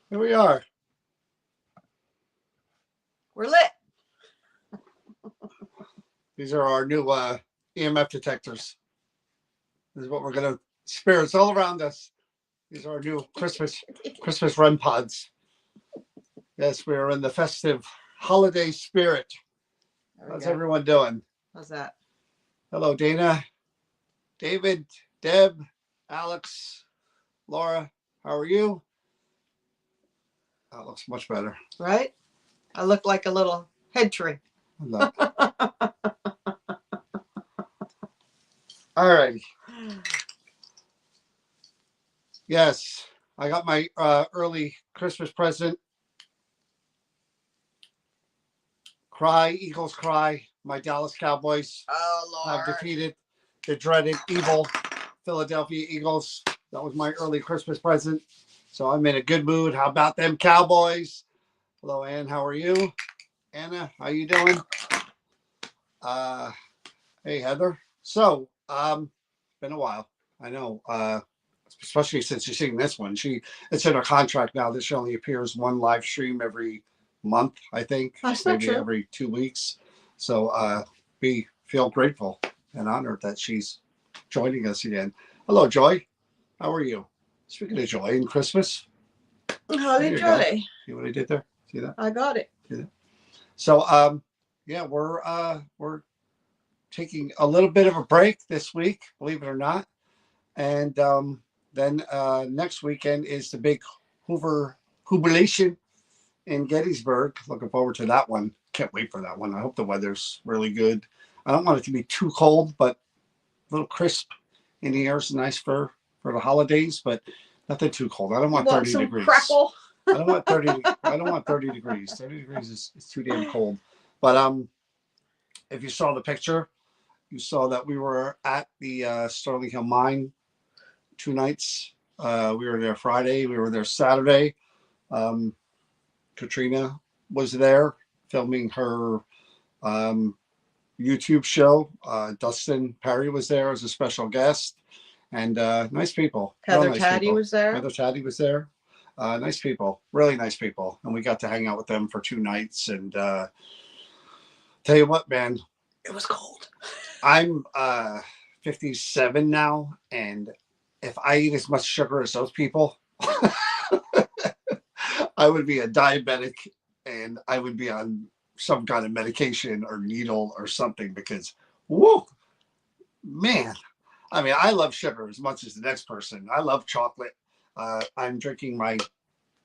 Here we are. We're lit. These are our new EMF detectors. This is what we're going to spirits all around us. These are our new Christmas REM pods. Yes, we are in the festive holiday spirit. How's everyone doing? How's that? Hello, Dana, David, Deb, Alex, Laura. How are you? That looks much better. Right? I look like a little head tree. All right. Yes, I got my early Christmas present. Cry, Eagles cry. My Dallas Cowboys have defeated the dreaded evil Philadelphia Eagles. That was my early Christmas present. So I'm in a good mood. How about them Cowboys? Hello, Ann. How are you? Anna, how you doing? Hey, Heather. So, been a while. I know, especially since you're seeing this one. It's in her contract now that she only appears one live stream every month, I think. That's maybe not true. Every 2 weeks. So we feel grateful and honored that she's joining us again. Hello, Joy. How are you? Speaking of joy and Christmas. Holly Jolly. See what I did there? See that? I got it. See that? So yeah, we're taking a little bit of a break this week, believe it or not. And then next weekend is the big Hoover jubilation in Gettysburg. Looking forward to that one. Can't wait for that one. I hope the weather's really good. I don't want it to be too cold, but a little crisp in the air is nice for the holidays, but nothing too cold. I don't want 30 degrees. Crackle. I don't want 30. I don't want 30 degrees. 30 degrees is too damn cold. But if you saw the picture, you saw that we were at the Sterling Hill Mine 2 nights. We were there Friday. We were there Saturday. Katrina was there filming her YouTube show. Dustin Perry was there as a special guest, and nice people. Heather Nice Taddy people. was there. Heather Taddy was there. Nice people, really nice people, and we got to hang out with them for 2 nights. And tell you what, man, It was cold. I'm 57 now, and if I eat as much sugar as those people, I would be a diabetic, and I would be on some kind of medication or needle or something because, whoa, man. I mean, I love sugar as much as the next person. I love chocolate. I'm drinking my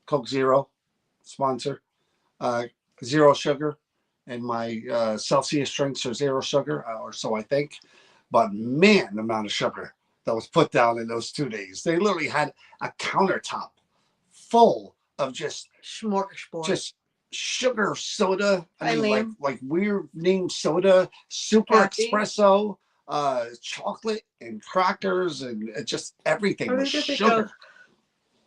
Coke Zero sponsor, uh, zero sugar, and my Celsius drinks are zero sugar, or so I think. But man, the amount of sugar that was put down in those 2 days. They literally had a countertop full of just Smorgasbord. sugar soda. I mean, Liam. like weird named soda, super Kathy. espresso, chocolate and crackers, and just everything What was did you think sugar. of?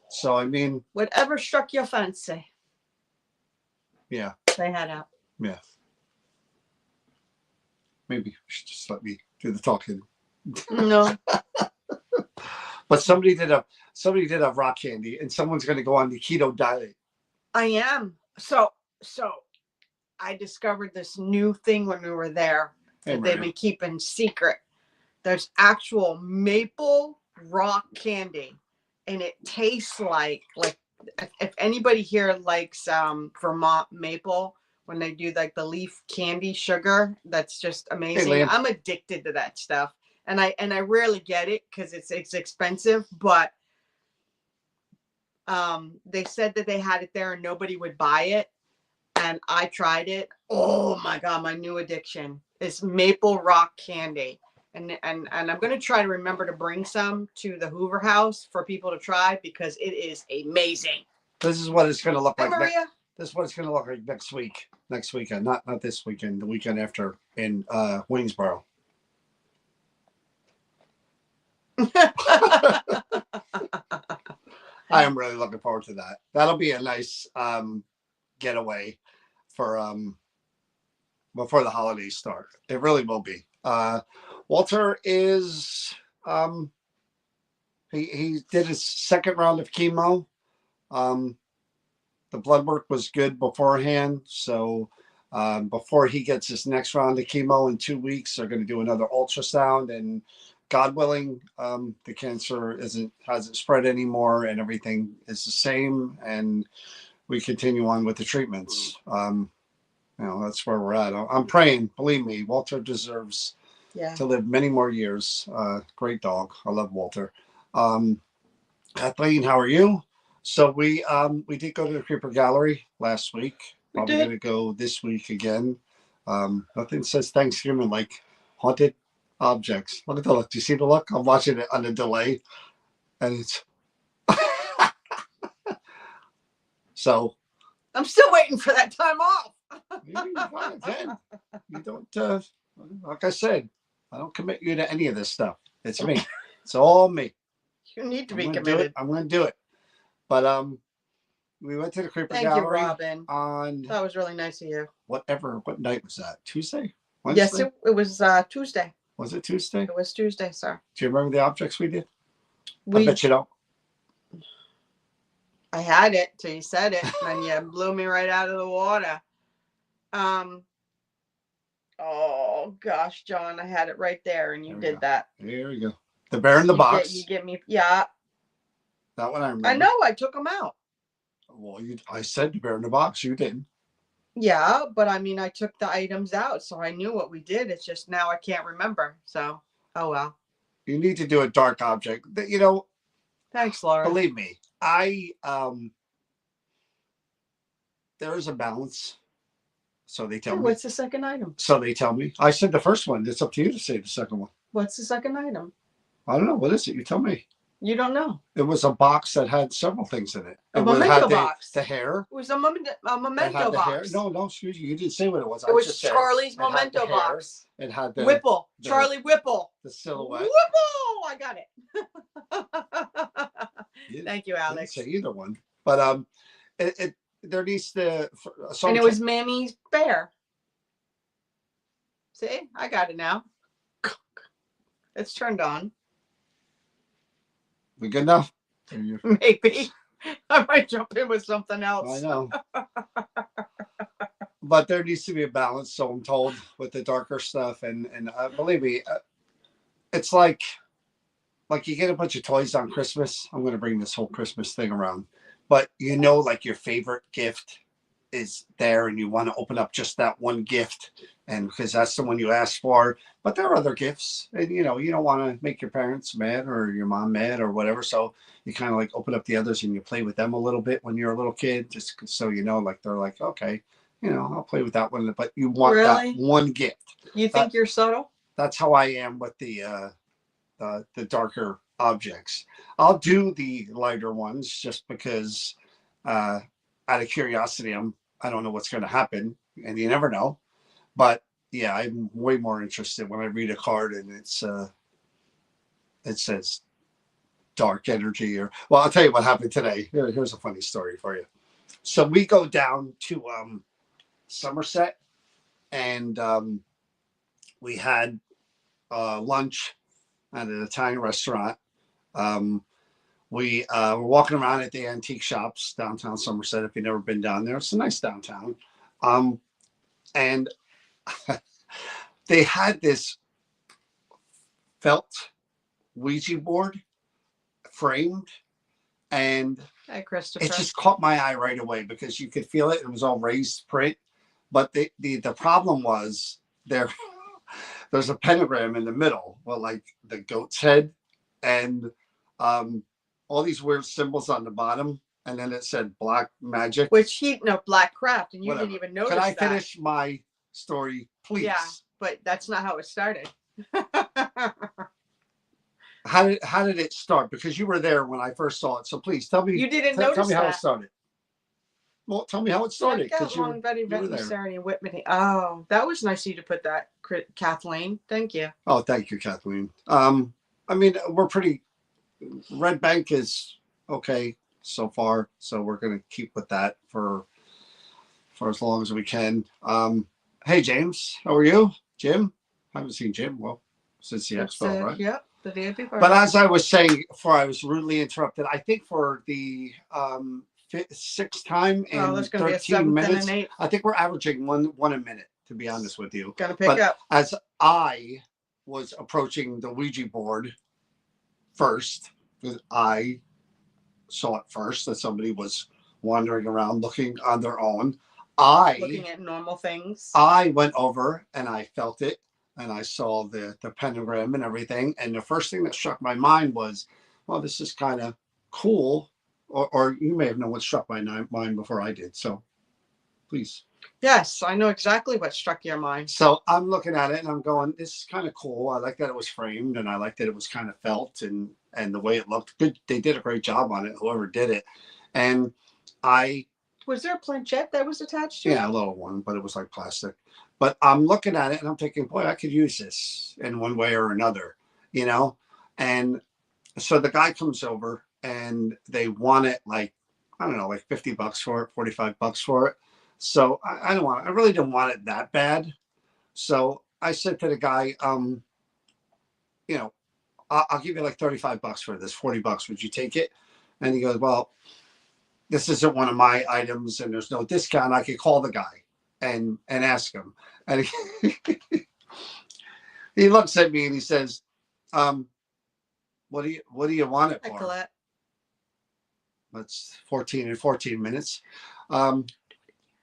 So I mean, Whatever struck your fancy, yeah, they had out. yeah. Maybe you should just let me do the talking. No. But somebody did a rock candy, and someone's going to go on the keto diet. I am. So I discovered this new thing when we were there that they've been keeping secret. There's actual maple rock candy, and it tastes like if anybody here likes Vermont maple, when they do like the leaf candy sugar, that's just amazing. Hey, I'm addicted to that stuff, and I rarely get it because it's expensive, but they said that they had it there and nobody would buy it, and I tried it. Oh my god, my new addiction is maple rock candy. And I'm going to try to remember to bring some to the Hoover House for people to try because it is amazing. This is what it's going to look like. Maria. This is what it's going to look like next weekend, not this weekend, the weekend after in Waynesboro. I am really looking forward to that. That'll be a nice getaway for before the holidays start. It really will be. Walter is he did his second round of chemo. The blood work was good beforehand, so before he gets his next round of chemo in 2 weeks, they're going to do another ultrasound, and God willing, the cancer hasn't spread anymore, and everything is the same, and we continue on with the treatments. That's where we're at. I'm praying. Believe me, Walter deserves to live many more years. Great dog. I love Walter. Kathleen, how are you? So we did go to the Creeper Gallery last week. Probably going to go this week again. Nothing says Thanksgiving like haunted objects. Look at the look. Do you see the look? I'm watching it on a delay, and it's so. I'm still waiting for that time off. You don't. Like I said, I don't commit you to any of this stuff. It's me. It's all me. You need to be committed. I'm going to do it. But we went to the Creeper Gallery. Thank you, Robin. That was really nice of you. What night was that? Tuesday? Wednesday? Yes, it was Tuesday. Was it Tuesday? It was Tuesday, sir. Do you remember the objects we did? I bet you don't. I had it till you said it, and you blew me right out of the water. Oh gosh, John, I had it right there, and you did that. There we go. The bear in the box. You get me, yeah. That one I remember. I know. I took them out. Well, I said the bear in the box. You didn't. Yeah, but I mean, I took the items out, so I knew what we did. It's just now I can't remember. So, oh well. You need to do a dark object. Thanks, Laura. Believe me, there is a balance. So they tell me. What's the second item? So they tell me. I said the first one. It's up to you to say the second one. What's the second item? I don't know. What is it? You tell me. You don't know. It was a box that had several things in it. A memento box. The hair. It was a memento box. No, excuse you. You didn't say what it was. It was Charlie's memento box. It had the Whipple. Charlie Whipple. The silhouette. Whipple. I got it. Thank you, Alex. Didn't say either one, but there needs to. And it was Mammy's bear. See, I got it now. It's turned on. We good now? Maybe. I might jump in with something else. I know. But there needs to be a balance, so I'm told, with the darker stuff. And believe me, it's like you get a bunch of toys on Christmas. I'm going to bring this whole Christmas thing around. But like your favorite gift is there and you want to open up just that one gift, and because that's the one you asked for. But there are other gifts, and you don't want to make your parents mad or your mom mad or whatever, so you kind of like open up the others and you play with them a little bit when you're a little kid, just so like they're like, okay, I'll play with that one, but you want really? that one gift. You think you're subtle? That's how I am with the darker objects. I'll do the lighter ones just because out of curiosity. I don't know what's going to happen, and you never know. But yeah, I'm way more interested when I read a card and it says dark energy. Or well, I'll tell you what happened today. Here's a funny story for you. So we go down to Somerset, and we had lunch at an Italian restaurant. We were walking around at the antique shops downtown Somerset. If you've never been down there, it's a nice downtown. And they had this felt Ouija board framed, and Hi, Christopher. it just caught my eye right away because you could feel it. It was all raised print, but the problem was there's a pentagram in the middle, well, like the goat's head, and all these weird symbols on the bottom, and then it said black magic, which black craft, and you whatever. Didn't even notice. Can I finish my story, please? Yeah, but that's not how it started. How did it start? Because you were there when I first saw it, so please tell me. You didn't notice. Tell me how it started. Well, tell me how it started. Because you were there. Whitman. Oh, that was nice of you to put that, Kathleen. Thank you. Oh, thank you, Kathleen. I mean, we're pretty. Red Bank is okay so far, so we're going to keep with that for as long as we can. Hey, James, how are you? Jim? I haven't seen Jim, well, since the expo, right? Yep, the day before. But as I was saying before I was rudely interrupted, I think for the sixth time in 13 minutes, I think we're averaging one a minute, to be honest with you. Gotta pick up. As I was approaching the Ouija board first, because I saw it first, that somebody was wandering around looking on their own. Looking at normal things. I went over and I felt it, and I saw the pentagram and everything. And the first thing that struck my mind was, well, this is kind of cool. Or you may have known what struck my mind before I did. So please. Yes, I know exactly what struck your mind. So I'm looking at it and I'm going, this is kind of cool. I like that it was framed, and I like that it was kind of felt, and the way it looked good. They did a great job on it, whoever did it. And was there a planchette that was attached to it? Yeah, a little one, but it was like plastic. But I'm looking at it and I'm thinking, boy, I could use this in one way or another, And so the guy comes over and they want it like, I don't know, like $50 for it, $45 for it. So I really didn't want it that bad. So I said to the guy, I'll give you like $35 for this, $40. Would you take it? And he goes, well, this isn't one of my items and there's no discount. I could call the guy and ask him. And he looks at me and he says, what do you want it for? Colette. That's 14 minutes.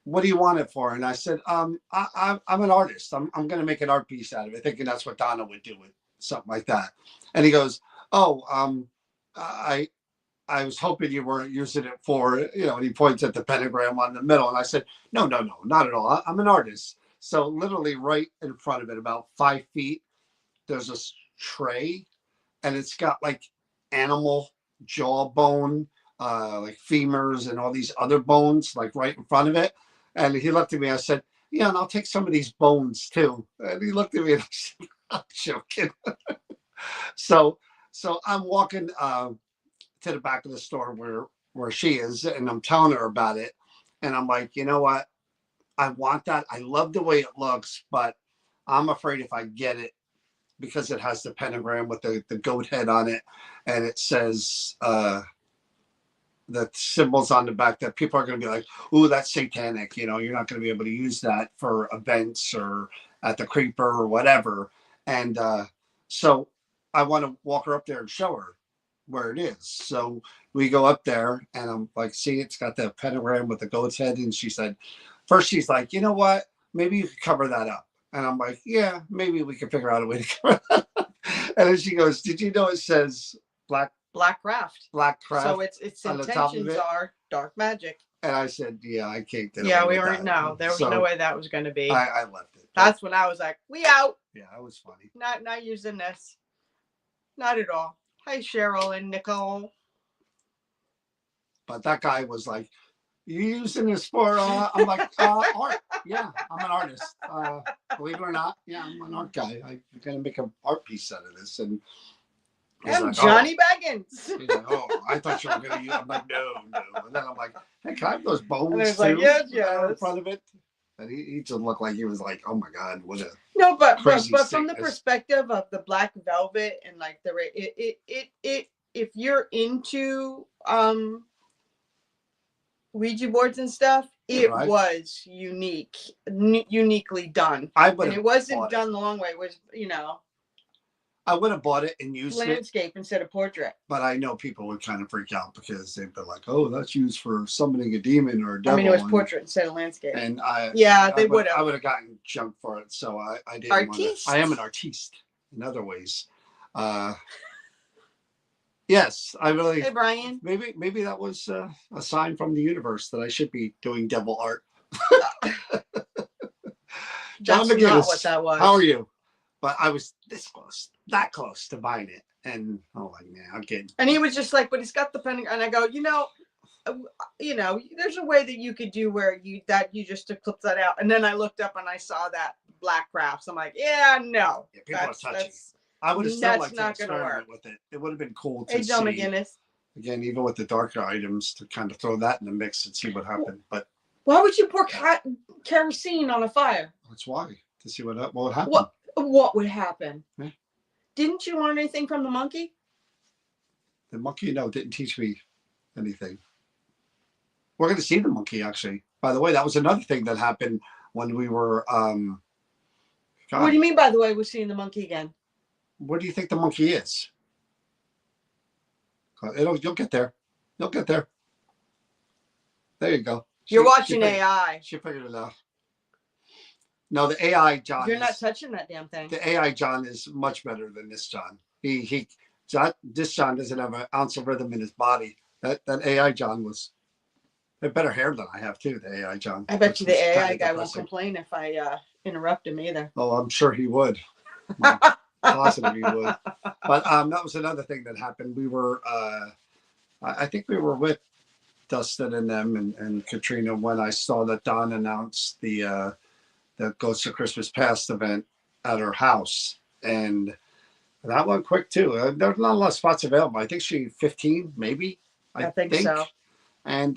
What do you want it for? And I said, I'm an artist. I'm going to make an art piece out of it, thinking that's what Donna would do with something like that. And he goes, oh, I was hoping you weren't using it for, and he points at the pentagram on the middle. And I said, no, not at all. I'm an artist. So literally right in front of it, about 5 feet, there's a tray, and it's got like animal jawbone, like femurs and all these other bones, like right in front of it. And he looked at me. I said, yeah, and I'll take some of these bones too. And he looked at me and I said, I'm joking. So I'm walking to the back of the store where she is, and I'm telling her about it. And I'm like, you know what? I want that. I love the way it looks, but I'm afraid if I get it, because it has the pentagram with the goat head on it, and it says the symbols on the back, that people are going to be like, "Ooh, that's satanic." You know, you're not going to be able to use that for events or at the creeper or whatever. And so I want to walk her up there and show her where it is. So we go up there, and I'm like, "See, it's got the pentagram with the goat's head." And she said, first she's like, "You know what? Maybe you could cover that up." And I'm like, "Yeah, maybe we can figure out a way to cover that up." And then she goes, "Did you know it says Black craft. black craft?" So its on the top of intentions it? are dark magic. And I said, "Yeah, I can't get Yeah, away we with weren't. that." No, there was So no way that was going to be. I left it. That's when I was like, "We out." Yeah, it was funny. Not using this. Not at all. Hi, Cheryl and Nicole. But that guy was like, "You using this for?" I'm like, "Art. Yeah, I'm an artist. Believe it or not, yeah, I'm an art guy. I'm gonna make an art piece out of this." And he's I'm like, Johnny Baggins. He's like, "Oh, I thought you were gonna use." I'm like, "No, no." And then I'm like, "Hey, can I have those bones And he's too?" like, "Yes, In yes." front of it. And he just looked like he was like, "Oh my God, what a..." No, but Crazy from the sickness. perspective of the black velvet and like it if you're into Ouija boards and stuff, it Right. was uniquely done. I would And have it wasn't bought done it. the long way. It was, I would have bought it and used it, landscape instead of portrait. but I know people would kind of freak out because they'd be like, "Oh, that's used for summoning a demon or a I devil." mean, it was and, portrait instead of landscape. and they would have. I would have gotten junk for it, so I didn't. Artiste. I am an artiste in other ways. Yes, I really. Hey, Brian. Maybe that was a sign from the universe that I should be doing devil art. John That's McGinnis, not what that was. how are you? But I was this close, that close to buying it, and I'm like, "Man, I'm getting." And he was just like, "But he's got the pen," and I go, there's a way that you could do where you just to clip that out. And then I looked up and I saw that black crafts. I'm like, "Yeah, no." Yeah, people are touching. I would have still liked to experiment with it. It would have been cool to Hey, John see. McGinnis. Again, even with the darker items, to kind of throw that in the mix and see what happened. But why would you pour kerosene on a fire? that's why, to see what would happen. What would happen? Yeah. Didn't you learn anything from the monkey? The monkey, no, didn't teach me anything. We're going to see the monkey, actually. By the way, that was another thing that happened when we were. What do you mean, by the way, we're seeing the monkey again? What do you think the monkey is? You'll get there. You'll get there. There you go. You're watching AI. She figured it out. No, the AI John. You're not touching that damn thing. The AI John is much better than this John. This John doesn't have an ounce of rhythm in his body. That AI John was. They have better hair than I have too. The AI John. I bet you the AI guy won't complain if I interrupt him either. Oh, I'm sure he would. Positive he would. But that was another thing that happened. We were, I think we were with Dustin and them and Katrina when I saw that Dawn announced the Ghosts of Christmas Past event at her house, and that went quick too. There's not a lot of spots available. I think she 15 maybe. I think so. And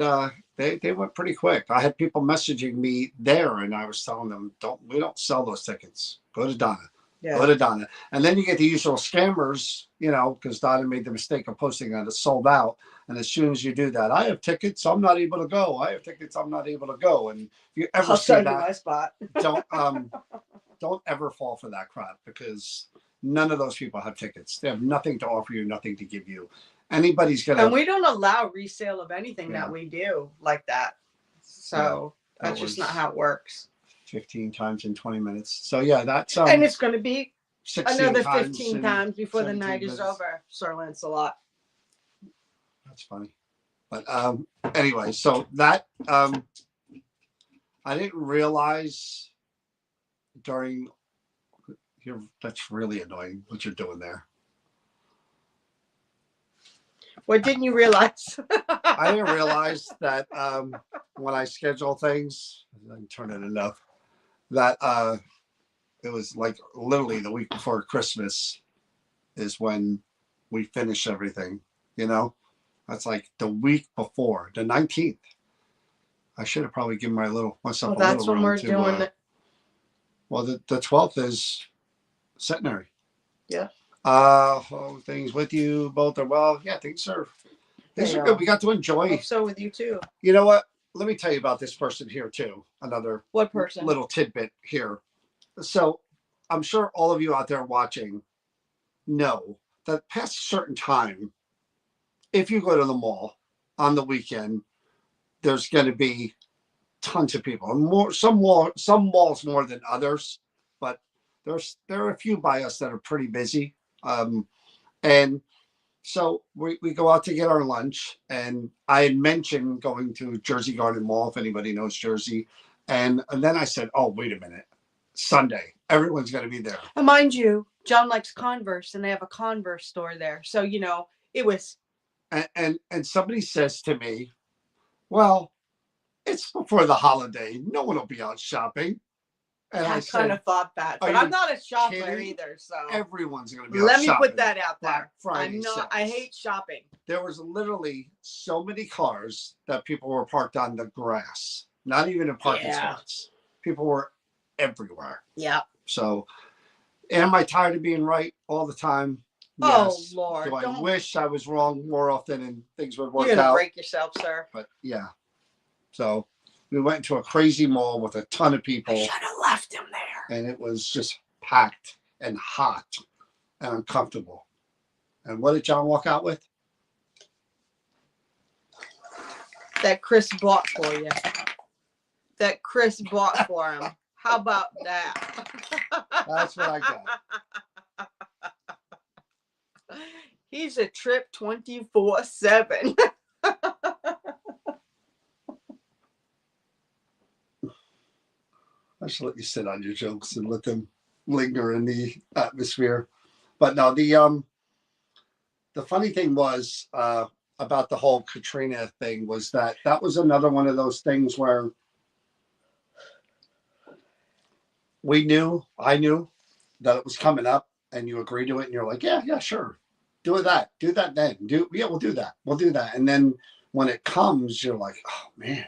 they went pretty quick. I had people messaging me there, and I was telling them, we don't sell those tickets. Go to Donna. Yeah. Go to Donna. And then you get the usual scammers, because Donna made the mistake of posting that it's sold out. And as soon as you do that, "I have tickets, I'm not able to go. I have tickets, I'm not able to go." And if you ever see that, my spot. don't ever fall for that crap, because none of those people have tickets. They have nothing to offer you, nothing to give you. Anybody's gonna. And we don't allow resale of anything that we do like that. So that's just not how it works. 15 times in 20 minutes. So yeah, that's and it's going to be 16 another 15 times before the night is minutes. over, Sir Lancelot. That's funny. But anyway, so that I didn't realize during here. That's really annoying what you're doing there. What didn't you realize? I didn't realize that when I schedule things, I didn't turn it enough, that it was like literally the week before Christmas is when we finish everything, That's like the week before, the 19th. I should have probably given myself a little room to. Well, that's when we're doing. Well, the 12th is centenary. Yeah. Things with you both are well. Yeah, things are They good. are. We got to enjoy. Hope so with you too. You know what? Let me tell you about this person here too. Another What person? little tidbit here. So I'm sure all of you out there watching know that past a certain time, if you go to the mall on the weekend, there's going to be tons of people. More some malls more than others, but there are a few by us that are pretty busy. And so we go out to get our lunch, and I had mentioned going to Jersey Garden Mall, if anybody knows Jersey. And then I said, oh, wait a minute. Sunday, everyone's going to be there. And mind you, John likes Converse, and they have a Converse store there. So, it was. And somebody says to me, well, it's before the holiday. No one will be out shopping. And I kind of thought that, but I'm not a shopper either. So everyone's going to be. Let me put that out there. Friday, I'm not. I hate shopping. There was literally so many cars that people were parked on the grass, not even in parking spots. People were everywhere. Yeah. So, am I tired of being right all the time? Yes. Oh Lord! Do I wish I was wrong more often and things would work out? You're gonna break yourself, sir. But yeah. So we went into a crazy mall with a ton of people. I should have left him there. And it was just packed and hot and uncomfortable. And what did John walk out with? That Chris bought for you. That Chris bought for him. How about that? That's what I got. He's a trip 24/7. I should let you sit on your jokes and let them linger in the atmosphere. But no, the funny thing was about the whole Katrina thing was that was another one of those things where I knew that it was coming up, and you agreed to it, and you're like, yeah, sure, do that then, we'll do that, and then when it comes, you're like, oh man,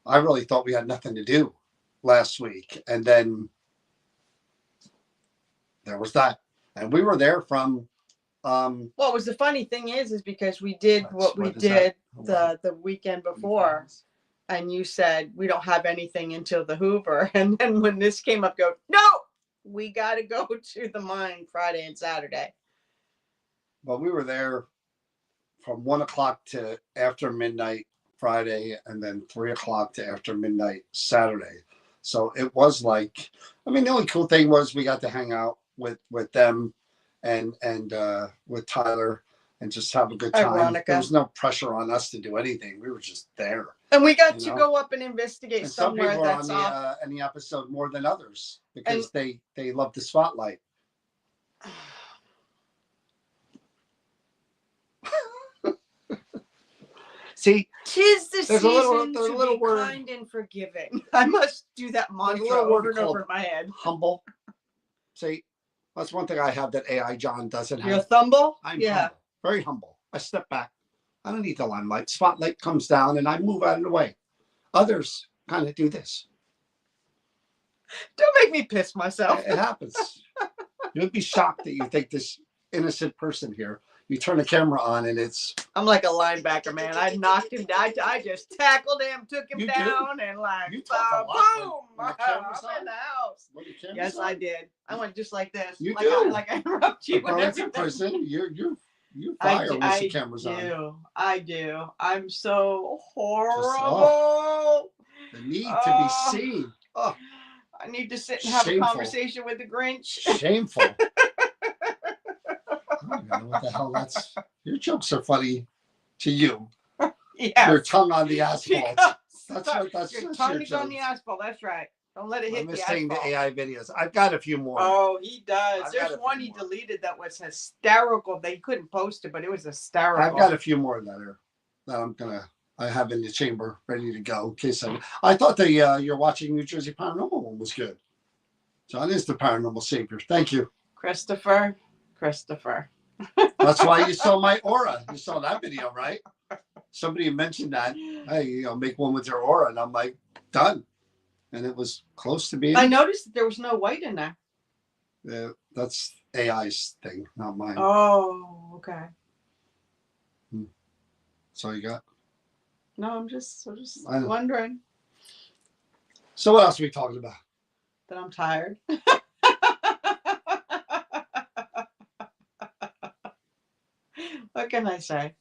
I really thought we had nothing to do last week, and then there was that, and we were there from what was the funny thing is because we did what we did the weekend before, and you said we don't have anything until the Hoover, and then when this came up, go, no, we got to go to the mine Friday and Saturday. Well, we were there from 1 o'clock to after midnight Friday, and then 3 o'clock to after midnight Saturday. So it was like, I mean, the only cool thing was we got to hang out with them and with Tyler and just have a good time. Ironica. There was no pressure on us to do anything. We were just there. And we got to go up and investigate and somewhere some people that's are on the episode more than others because they love the spotlight. See, 'tis the season to be kind and forgiving. I must do that mantra over and over in my head. Humble. See, that's one thing I have that AI John doesn't have. You're humble? I'm humble, very humble. I step back. I don't need the limelight. Spotlight comes down and I move out of the way. Others kind of do this. Don't make me piss myself. It happens. You'd be shocked that you think this innocent person here. You turn the camera on and it's. I'm like a linebacker, man. I knocked him down. I just tackled him, took him down, and like, boom! I'm in the house. Yes, I did. I went just like this. You like do. I interrupt you. In prison, you fire with the cameras on. I do. I'm so horrible. The need to be seen. Oh. I need to sit and have a conversation with the Grinch. Shameful. I don't know what the hell that's. Your jokes are funny to you. Yeah. Your tongue on the asphalt. That's your tongue is on the asphalt. That's right. Don't let it hit the asphalt. I'm the AI videos. I've got a few more. Oh, he does. There's one he deleted that was hysterical. They couldn't post it, but it was hysterical. I've got a few more that I have in the chamber ready to go in case I thought the you're watching New Jersey Paranormal one was good. John is the paranormal savior. Thank you. Christopher. That's why you saw my aura. You saw that video, right? Somebody mentioned that. Hey, make one with your aura. And I'm like, done. and it was close to being. I noticed that there was no white in there. That's AI's thing, not mine. Oh, okay. So you got? No, I'm just wondering. So what else are we talking about? That I'm tired. What can I say?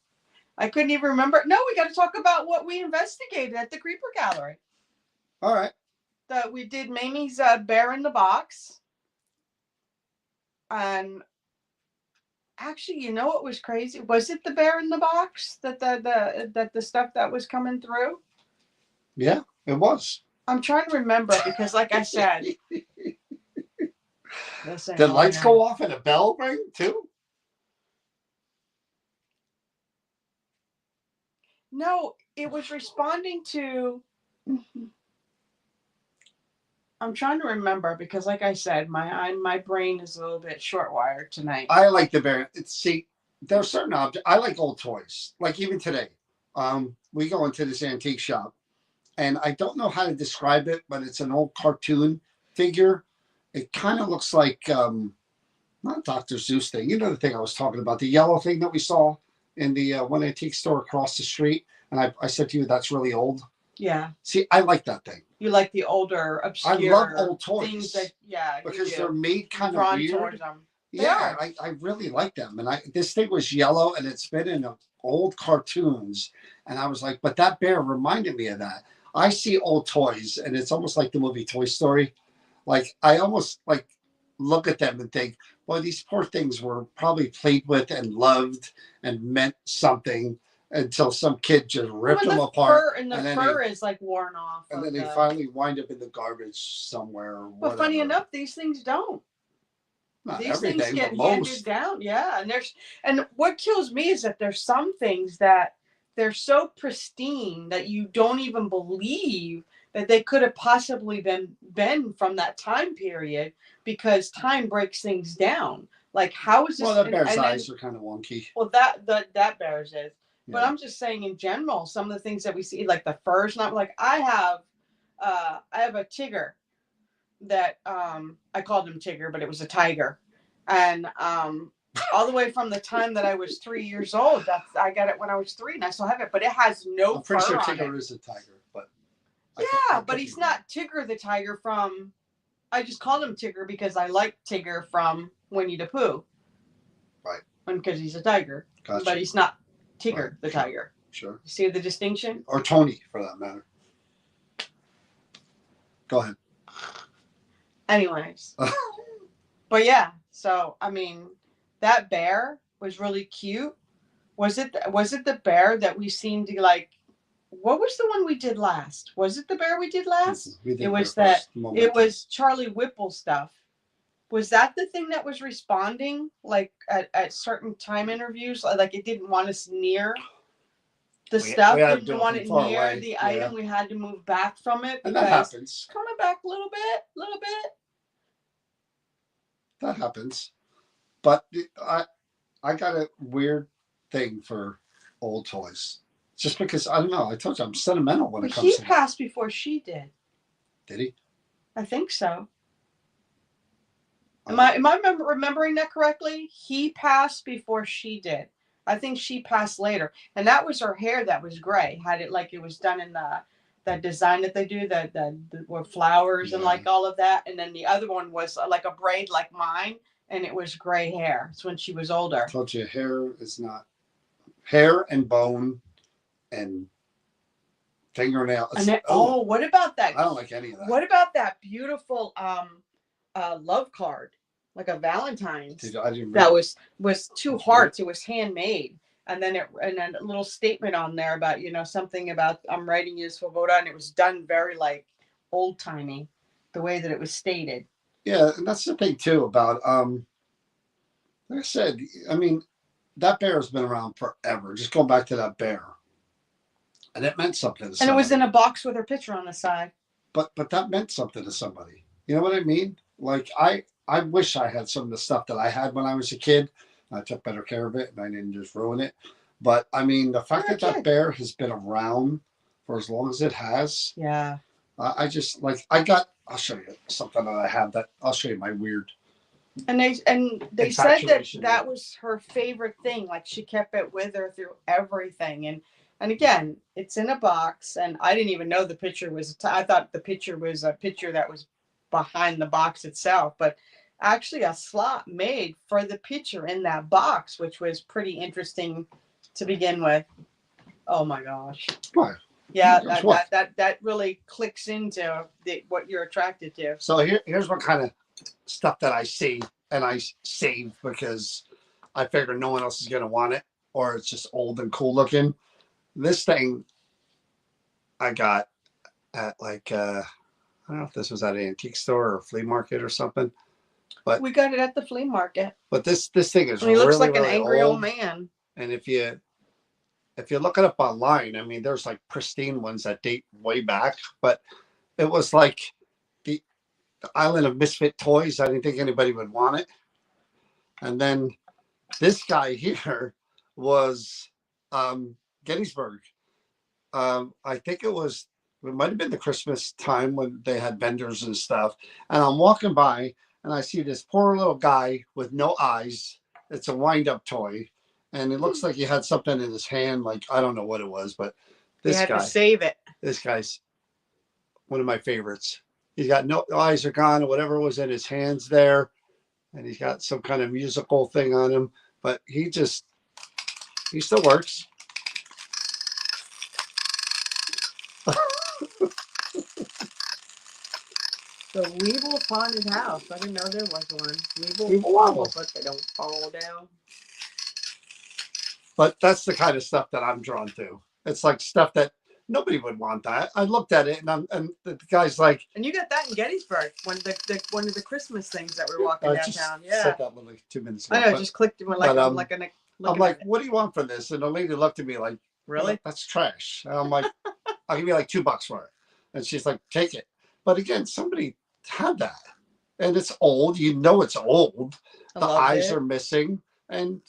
I couldn't even remember. No, we got to talk about what we investigated at the Creeper Gallery. All right. That we did Mamie's Bear in the Box. And actually, you know what was crazy? Was it the Bear in the Box that the stuff that was coming through? Yeah, it was. I'm trying to remember because, like I said, the lights go off and a bell ring too. No, it was responding to. I'm trying to remember because, like I said, my brain is a little bit short wired tonight. I like the bear. There are certain objects. I like old toys. Like even today, we go into this antique shop, and I don't know how to describe it, but it's an old cartoon figure. It kind of looks like not Dr. Zeus thing. You know the thing I was talking about, the yellow thing that we saw in the one antique store across the street. And I said to you, that's really old. Yeah. See, I like that thing. You like the older, obscure. I love old toys. Things that, yeah, because they're made kind of weird. Them. Yeah, I really like them. And this thing was yellow, and it's been in old cartoons. And I was like, but that bear reminded me of that. I see old toys, and it's almost like the movie Toy Story. Like I almost like look at them and think, boy, these poor things were probably played with and loved and meant something until some kid just ripped them apart. And the fur is like worn off. And then they finally wind up in the garbage somewhere. But funny enough, these things don't. Not these things get but handed most. Down. Yeah. And what kills me is that there's some things that they're so pristine that you don't even believe that they could have possibly been from that time period, because time breaks things down. Like, how is this? Well, the bear's eyes are kind of wonky. Well, that bear's is. Yeah. But I'm just saying, in general, some of the things that we see, like the fur's not like I have a Tigger that I called him Tigger, but it was a tiger, and all the way from the time that I was 3 years old. I got it when I was 3, and I still have it, but it has no. I'm pretty sure Tigger is a tiger, but yeah, but he's not Tigger the tiger from. I just called him Tigger because I like Tigger from Winnie the Pooh. Right. And because he's a tiger, gotcha. But he's not Tigger the tiger. Sure. You see the distinction? Or Tony, for that matter. Go ahead. Anyways. But yeah, so I mean, that bear was really cute. Was it the bear that we seemed to like? What was the one we did last? Was it the bear we did last? It was that. It was Charlie Whipple stuff. Was that the thing that was responding like at certain time interviews? Like it didn't want us near the stuff. It didn't want it near the item. We had to move back from it. And that happens. Coming back a little bit. That happens. But I got a weird thing for old toys. Just because, I don't know, I told you I'm sentimental when it comes to He passed before she did. Did he? I think so. Am I remembering that correctly? He passed before she did. I think she passed later. And that was her hair that was gray. Had it like it was done in that design that they do, the with flowers and like all of that. And then the other one was like a braid like mine, and it was gray hair. It's when she was older. I told you, hair is not hair and bone and fingernail. What about that? I don't like any of that. What about that beautiful love card, like a Valentine's? That was 2 hearts. It was handmade, and then a little statement on there about something about I'm writing you Svoboda, and it was done very like old timey, the way that it was stated. Yeah, and that's the thing too about like I said, I mean, that bear has been around forever. Just go back to that bear. And it meant something to somebody. And it was in a box with her picture on the side. But that meant something to somebody. You know what I mean? Like I wish I had some of the stuff that I had when I was a kid. I took better care of it and I didn't just ruin it. But I mean, the fact that bear has been around for as long as it has. Yeah. I just like I'll show you something that I have that I'll show you my weird. And they said that was her favorite thing. Like she kept it with her through everything. And again, it's in a box. And I didn't even know the picture was. I thought the picture was a picture that was behind the box itself, but actually a slot made for the picture in that box, which was pretty interesting to begin with. Oh my gosh! What? Yeah, that really clicks into what you're attracted to. So here's what kind of stuff that I see and I save because I figure no one else is gonna want it or it's just old and cool looking. This thing I got at like I don't know if this was at an antique store or flea market or something, but we got it at the flea market. But this thing is and he looks really, like an really angry old man. And if you look it up online, I mean, there's like pristine ones that date way back, but it was like the island of misfit toys. I didn't think anybody would want it. And then this guy here was Gettysburg. I think it might have been the Christmas time when they had vendors and stuff. And I'm walking by and I see this poor little guy with no eyes. It's a wind-up toy. And it looks like he had something in his hand. Like, I don't know what it was, but this guy. He had to save it. This guy's one of my favorites. He's got no eyes are gone or whatever was in his hands there. And he's got some kind of musical thing on him. But he still works. The Weeble Haunted House. I didn't know there was one. Weeble Wobble, but they don't fall down. But that's the kind of stuff that I'm drawn to. It's like stuff that nobody would want. That I looked at it and the guy's like, and you got that in Gettysburg, one of the Christmas things that we were walking downtown. Yeah, said that like 2 minutes ago. I know, just clicked and went like I'm like, what do you want for this? And the lady looked at me like, really? That's trash. And I'm like, I'll give you like $2 for it. And she's like, take it. But again, somebody had that, and it's old. You know, it's old. The eyes are missing, and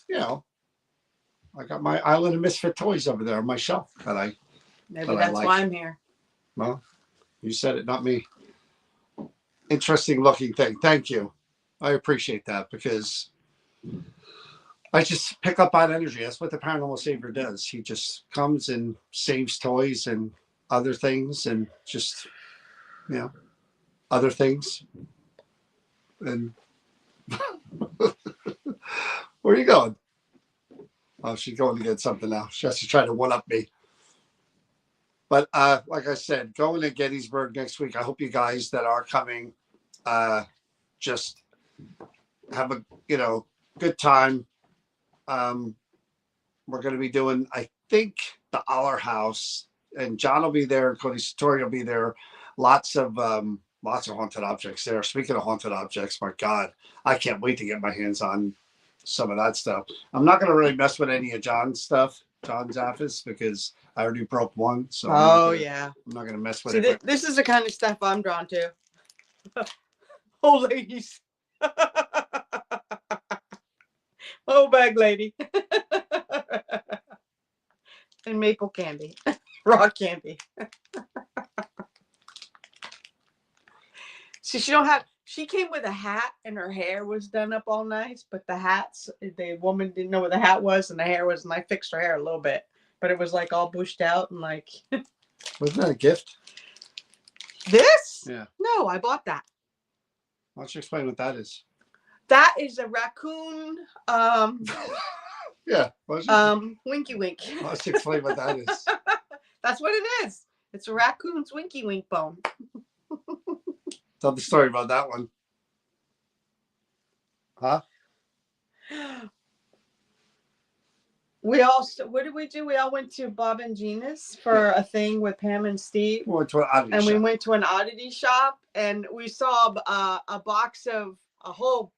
I got my island of misfit toys over there on my shelf that I. Maybe that's why I'm here. Well, you said it, not me. Interesting looking thing. Thank you. I appreciate that because I just pick up on energy. That's what the paranormal savior does. He just comes and saves toys and other things and just, other things. And where are you going? Oh, she's going to get something now. She has to try to one-up me. But like I said, going to Gettysburg next week. I hope you guys that are coming just have a good time. We're going to be doing, I think, the Aller House, and John will be there. Cody Satori will be there. Lots of haunted objects there. Speaking of haunted objects, my God, I can't wait to get my hands on some of that stuff. I'm not going to really mess with any of John's office, because I already broke one. So I'm not going to mess with it. This is the kind of stuff I'm drawn to. Oh, ladies. Oh, bag lady. And maple candy. Rock candy. See, she came with a hat and her hair was done up all nice, but the woman didn't know what the hat was and the hair was, and I fixed her hair a little bit, but it was like all bushed out and like. Wasn't that a gift? This? Yeah. No, I bought that. Why don't you explain what that is? That is a raccoon. Yeah. Winky wink. Why don't you explain what that is? That's what it is. It's a raccoon's winky wink bone. Tell the story about that one. Huh? What did we do? We all went to Bob and Gina's for a thing with Pam and Steve. We went to an oddity shop. We went to an oddity shop, and we saw a box of a whole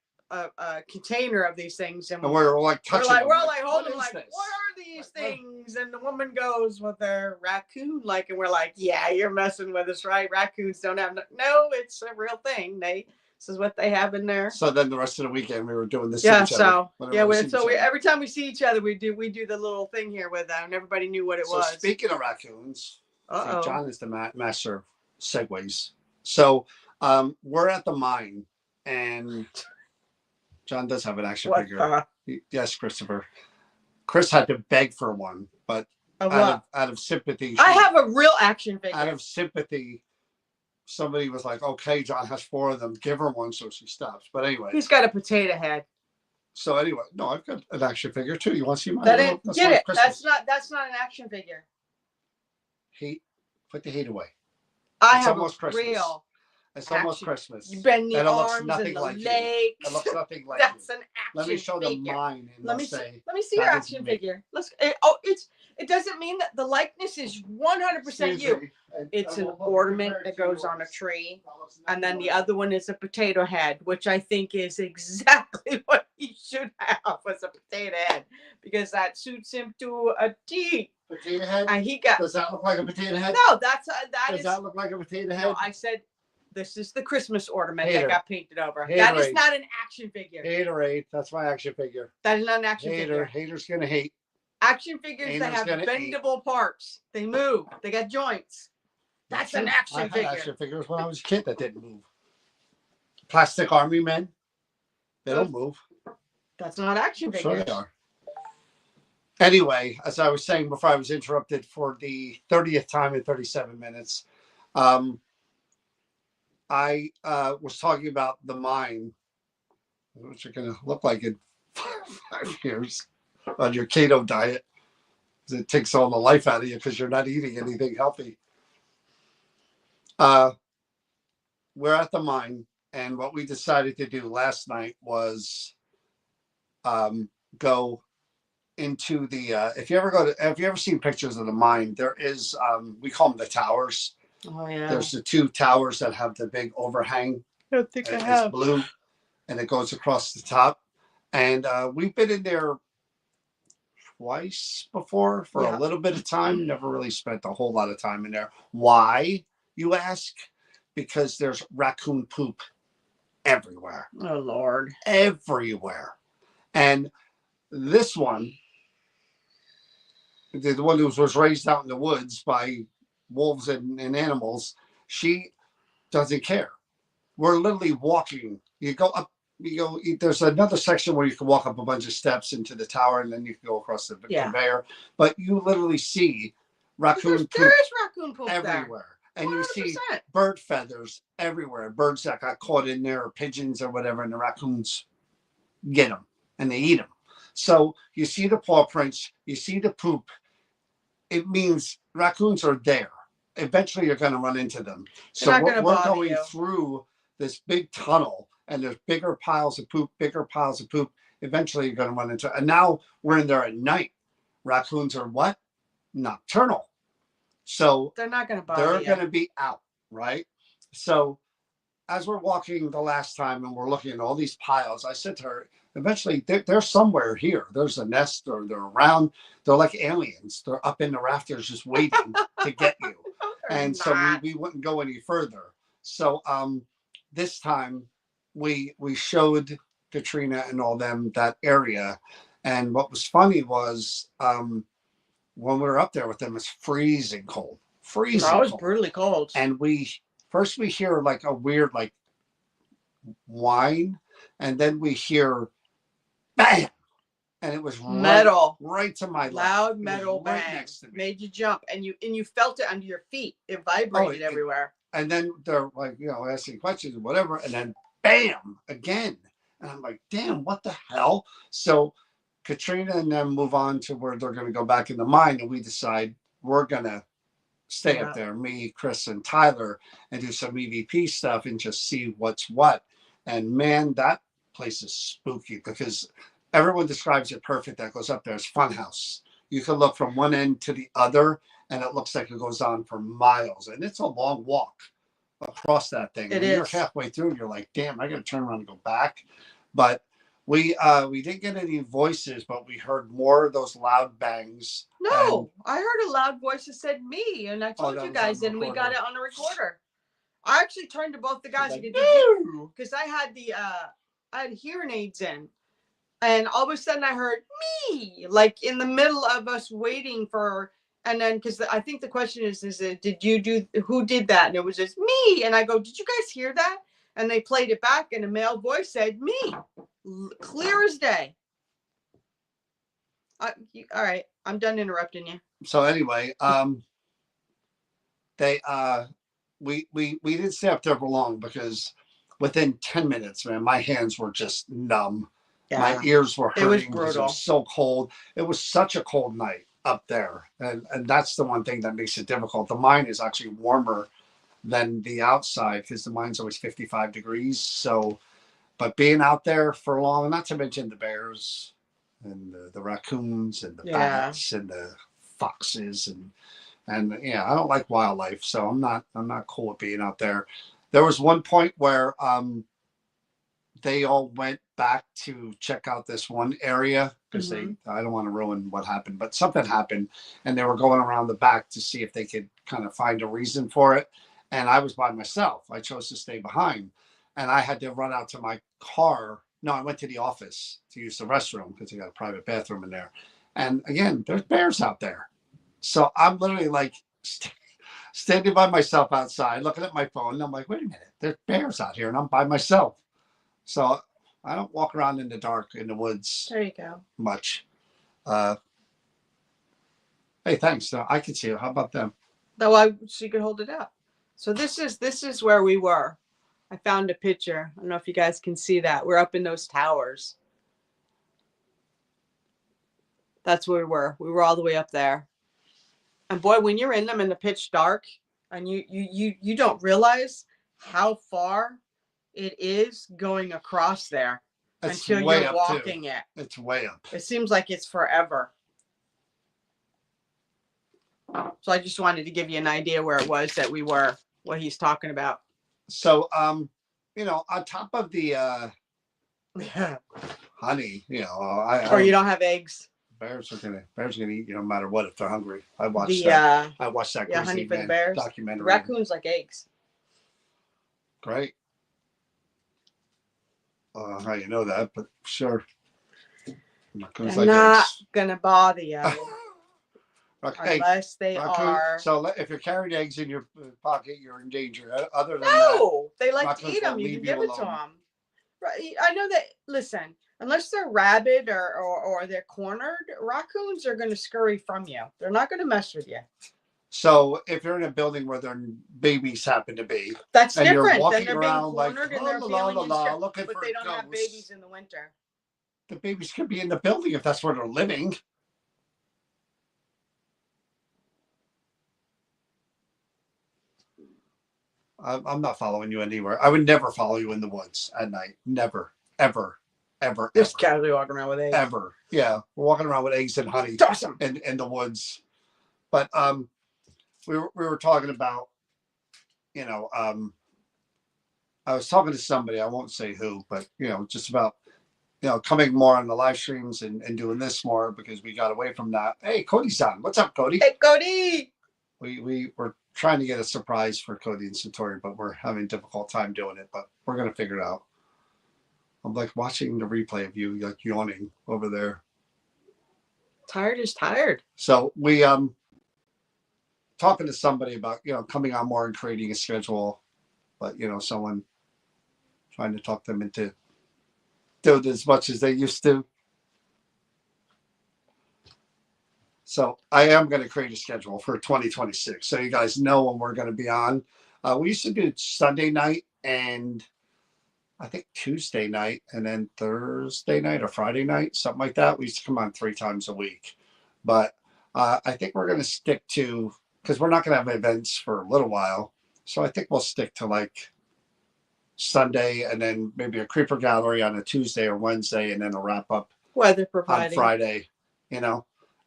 container of these things, and we're all like touching them. We're all like holding, like, what are these things? And the woman goes with their raccoon, like, and we're like, yeah, you're messing with us, right? Raccoons don't have no, it's a real thing. This is what they have in there. So then the rest of the weekend we were doing this. Yeah. So every time we see each other, we do the little thing here with them, and everybody knew what it was. Speaking of raccoons, John is the master of segues. So we're at the mine, and John does have an action figure. Yes, Christopher. Chris had to beg for one, but out of sympathy, I have a real action figure. Out of sympathy, somebody was like, "Okay, John has 4 of them. Give her one," so she stops. But anyway, he's got a potato head. So anyway, no, I've got an action figure too. You want to see mine? Get it? That's not an action figure. Hate, put the hate away. I have a real. It's almost Christmas. You bend the arms and the legs. It looks nothing like That's an action Let me show figure. them mine. And let me see your action figure. It doesn't mean that the likeness is 100% you. It's an ornament that goes on a tree, and then the other one is a potato head, which I think is exactly what he should have, was a potato head, because that suits him to a T. Potato head. And he got. Does that look like a potato head? No, Does that look like a potato head? No, I said. This is the Christmas ornament Hater. that got painted over. Haterade. That is not an action figure. Haterade. That's my action figure. That is not an action figure. Haters gonna hate. Action figures that have bendable parts. They move. They got joints. That's an action figure. I had action figures when I was a kid that didn't move. Plastic army men. They don't move. That's not action figures. Sure they are. Anyway, as I was saying before I was interrupted for the 30th time in 37 minutes, I was talking about the mine, which are going to look like in 5 years on your keto diet. It takes all the life out of you because you're not eating anything healthy. We're at the mine, and what we decided to do last night was go into the. If you ever seen pictures of the mine, there is we call them the towers. Oh yeah. There's the 2 towers that have the big overhang. I don't think I have. It's blue, and it goes across the top. And we've been in there twice before for a little bit of time. Never really spent a whole lot of time in there. Why, you ask? Because there's raccoon poop everywhere. Oh Lord. Everywhere. And this one, the one who was raised out in the woods by wolves and animals, she doesn't care. We're literally walking. You go up, there's another section where you can walk up a bunch of steps into the tower, and then you can go across the conveyor. But you literally see raccoon poop. There is raccoon poop everywhere. There. And 100%. You see bird feathers everywhere. Birds that got caught in there, or pigeons or whatever, and the raccoons get them and they eat them. So you see the paw prints, you see the poop. It means raccoons are there. Eventually you're going to run into them. So we're going through this big tunnel, and there's bigger piles of poop. Eventually you're going to run into it. And now we're in there at night. Raccoons are what? Nocturnal. So they're not going to bother you. They're going to be out, right? So as we're walking the last time and we're looking at all these piles, I said to her, eventually they're somewhere here. There's a nest, or they're around. They're like aliens. They're up in the rafters just waiting to get you. And so we wouldn't go any further. So this time we showed Katrina and all them that area. And what was funny was when we were up there with them, it's freezing cold. It was brutally cold. And we hear like a weird like whine, and then we hear bam, and it was metal right to my loud metal bang right next to me. Made you jump, and you felt it under your feet. It vibrated everywhere. And then they're like, asking questions and whatever, and then bam again, and I'm like, damn, what the hell? So Katrina and them move on to where they're going to go back in the mine, and we decide we're going to stay up there, me, Chris, and Tyler, and do some EVP stuff and just see what's what. And man, that place is spooky because everyone describes it perfect. That goes up there as funhouse. You can look from one end to the other, and it looks like it goes on for miles. And it's a long walk across that thing. It is. You're halfway through, and you're like, damn, I got to turn around and go back. But we didn't get any voices, but we heard more of those loud bangs. No, I heard a loud voice that said me, and I told you guys, and we got it on the recorder. I actually turned to both the guys because I had hearing aids in, and all of a sudden I heard me, like in the middle of us waiting for And then, because I think the question is it, who did that? And it was just me. And I go, did you guys hear that? And they played it back, and a male voice said, me, clear as day. All right, I'm done interrupting you. So anyway, we didn't stay up there for long because within 10 minutes, man, my hands were just numb. Yeah. My ears were hurting. It was brutal. It was so cold. It was such a cold night up there. And that's the one thing that makes it difficult. The mine is actually warmer than the outside because the mine's always 55 degrees. So, but being out there for long, not to mention the bears and the raccoons and the bats and the foxes and yeah, I don't like wildlife, so I'm not cool with being out there. There was one point where they all went back to check out this one area because I don't want to ruin what happened, but something happened and they were going around the back to see if they could kind of find a reason for it. And I was by myself. I chose to stay behind and I had to run out to my car. No, I went to the office to use the restroom because they got a private bathroom in there. And again, there's bears out there. So I'm literally like standing by myself outside, looking at my phone. And I'm like, wait a minute, there's bears out here and I'm by myself. So I don't walk around in the dark in the woods. There you go. Much. Hey, thanks. I can see it. How about them? No, so you could hold it up. So this is where we were. I found a picture. I don't know if you guys can see that. We're up in those towers. That's where we were. We were all the way up there. And boy, when you're in them in the pitch dark and you don't realize how far it is going across there until you're walking it. It's way up. It seems like it's forever. So I just wanted to give you an idea where it was that we were, what he's talking about. So, on top of the honey, or you don't have eggs. Bears are gonna eat you no matter what if they're hungry. I watched that honey for the bears documentary. The raccoons like eggs. Great. How you know that, but sure. Raccoons like not eggs. Gonna bother you unless they are. So if you're carrying eggs in your pocket, you're in danger. Other than they like to eat them. You can give it to them. Right. I know that. Listen. Unless they're rabid or they're cornered, raccoons are going to scurry from you. They're not going to mess with you. So if you're in a building where their babies happen to be, that's and different. You're walking then they're around being cornered and they're feeling looking but for they don't ghosts. have babies in the winter. The babies could be in the building if that's where they're living. I'm not following you anywhere. I would never follow you in the woods at night. Never. Ever. Just casually walking around with eggs. Ever. Yeah. We're walking around with eggs and honey. It's awesome. In the woods. But we were talking about, I was talking to somebody, I won't say who, but just about coming more on the live streams and doing this more because we got away from that. Hey, Cody's on. What's up, Cody? Hey, Cody. We were trying to get a surprise for Cody and Satori, but we're having a difficult time doing it, but we're going to figure it out. I'm like watching the replay of you like yawning over there. Tired is tired. So we talking to somebody about coming on more and creating a schedule, but someone trying to talk them into doing as much as they used to. So I am going to create a schedule for 2026, so you guys know when we're going to be on. We used to do Sunday night and I think Tuesday night and then Thursday night or Friday night, something like that. We used to come on 3 times a week. But I think we're going to stick to, because we're not going to have events for a little while. So I think we'll stick to like Sunday and then maybe a creeper gallery on a Tuesday or Wednesday and then a wrap up weather providing on Friday,